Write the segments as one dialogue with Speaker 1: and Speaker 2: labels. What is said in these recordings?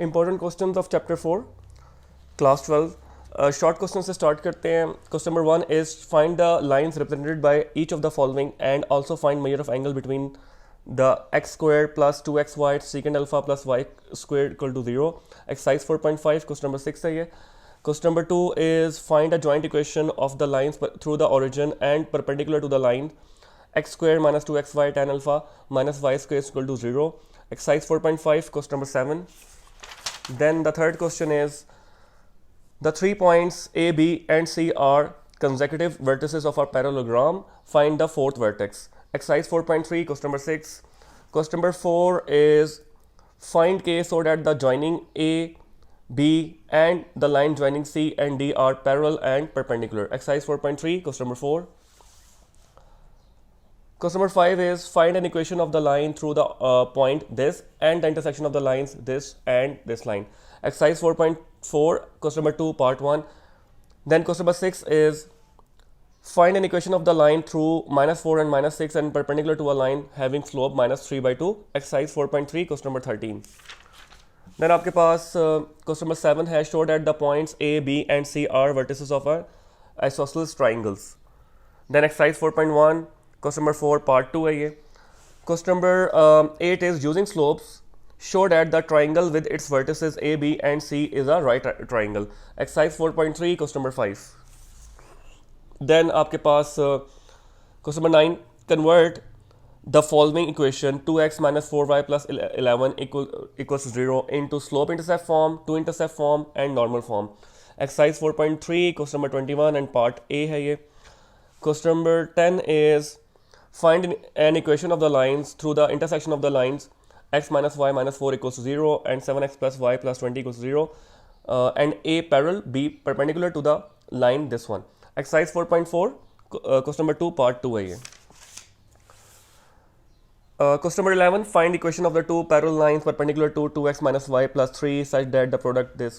Speaker 1: Important questions of chapter 4 class 12 short question से start करते हैं. Question number 1 is find the lines represented by each of the following and also find measure of angle between the x squared plus 2xy secant alpha plus y squared equal to 0. Exercise 4.5 question number 6 है ये. Question number 2 is find a joint equation of the lines through the origin and perpendicular to the line x squared minus 2xy tan alpha minus y squared is equal to 0. Exercise 4.5 question number 7. Then the third question is the 3 points A, B and C are consecutive vertices of a parallelogram. Find the fourth vertex. Exercise 4.3 question number 6. Question number 4 is find K so that the joining A, B and the line joining C and D are parallel and perpendicular. Exercise 4.3 question number 4. Question number 5 is find an equation of the line through the point this and the intersection of the lines this and this line. Exercise 4.4 question number 2 part 1. Then question number 6 is find an equation of the line through minus 4 and minus 6 and perpendicular to a line having slope minus 3 by 2. Exercise 4.3 question number 13. Then आपके पास question number 7 है show that the points A, B and C are vertices of a isosceles triangles. Then exercise 4.1 question number 4 part 2 है ये. Question number 8 is using slopes show that the triangle with its vertices A, B and C is a right triangle. Exercise 4.3 question number 5. Then आपके पास question number 9 convert the following equation 2x minus 4y plus 11 equals 0 into slope intercept form, 2 intercept form and normal form. Exercise 4.3 question number 21 and part A है ये. Question number 10 is find an equation of the lines through the intersection of the lines x minus y minus 4 equals 0 and 7x plus y plus 20 equals 0 and A parallel, B perpendicular to the line this one. Exercise 4.4 question number 2 part 2 है ये. Question number 11 find equation of the two parallel lines perpendicular to 2x minus y plus 3 such that the product this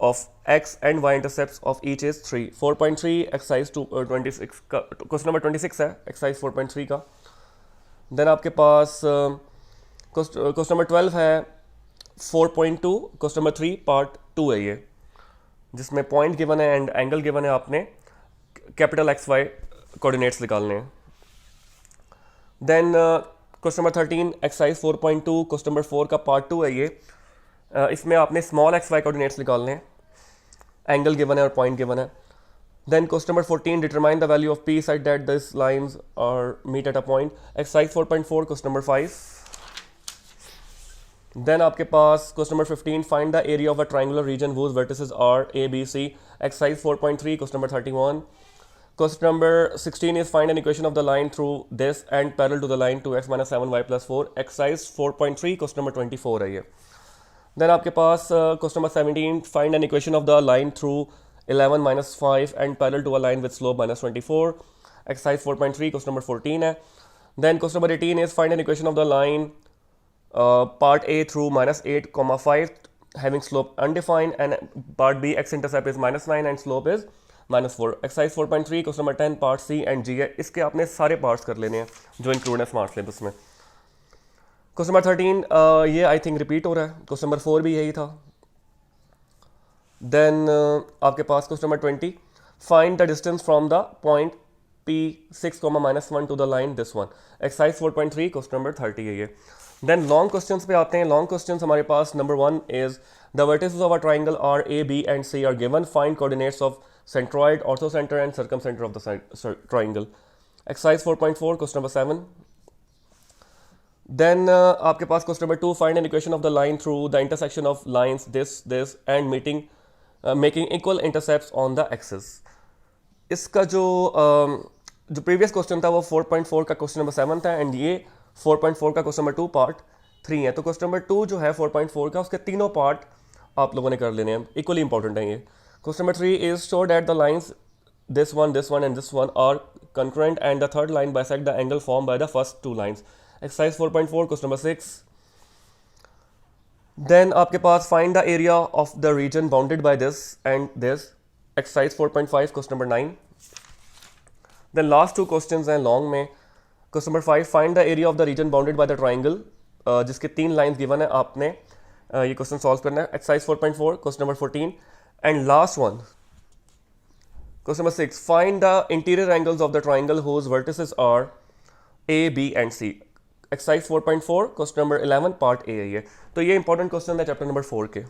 Speaker 1: of x and y intercepts of each is 3. 4.3 exercise 26 का question number 26 है exercise 4.3 का. Then आपके पास question number 12 है 4.2 question number 3 part 2 है ये, जिसमें point given है and angle given है. आपने कैपिटल एक्स वाई कोऑर्डिनेट्स निकालने हैं. Then question number 13 exercise 4.2 question number 4 का पार्ट 2 है ये. इसमें आपने स्मॉल एक्स वाई कोऑर्डिनेट्स निकालने हैं, एंगल गिवन है और पॉइंट गिवन है. Then question number 14 determine the value of P such that this lines are meet at a point. Exercise 4.4 question number 5. Then आपके पास question number 15 find the area of a triangular region whose vertices are A, B, C. Exercise 4.3 question number 31. Question number 16 is find an equation of the line through this and parallel to the line 2x minus 7y plus 4. Exercise 4.3 question number 24 है ये. Then आपके पास question number 17 find an equation of the line through 11 minus 5 and parallel to a line with slope minus 24. Exercise 4.3 question number 14 है. Then question number 18 is find an equation of the line part A through minus 8 comma 5 having slope undefined and part B x intercept is minus 9 and slope is minus 4. Exercise 4.3 question number 10 part C and G है. इसके आपने सारे parts कर लेने हैं जो include है smart syllabus में. क्वेश्चन नंबर 13 ये आई थिंक रिपीट हो रहा है. क्वेश्चन नंबर 4 भी यही था. देन आपके पास question number 20 find the distance from the point P6 minus 1 to the line this one. Exercise 4.3 question number 30 है ये. देन लॉन्ग क्वेश्चंस पे आते हैं. लॉन्ग क्वेश्चंस हमारे पास number 1 is the vertices of a triangle are A B and C are given. Find coordinates of centroid, orthocentre and circumcentre of the triangle. Exercise 4.4 question number 7. Then आपके पास question number 2 find an equation of the line through the intersection of lines this and meeting making equal intercepts on the axis. इसका जो previous question था वो 4.4 का question number 7 था and ये 4.4 का क्वेश्चन नंबर 2 पार्ट 3 है. तो क्वेश्चन नंबर 2 जो है 4.4 का उसके तीनों पार्ट आप लोगों ने कर लेने हैं, इक्वली इंपॉर्टेंट है ये. Question number 3 is show that the lines this one and this one are concurrent and the third line bisect the angle formed by the first two lines. Exercise 4.4 question number 6. Then आपके पास find the area of the region bounded by this and this. Exercise 4.5 question number 9. Then last two questions हैं long में. Question number 5 find the area of the region bounded by the triangle जिसके 3 lines given है. आपने ये question solve करना है. Exercise 4.4 question number 14 and last one. Question number 6. Find the interior angles of the triangle whose vertices are A, B and C. Exercise 4.4 question number 11 part A है ये. तो ये important question है chapter number 4 के.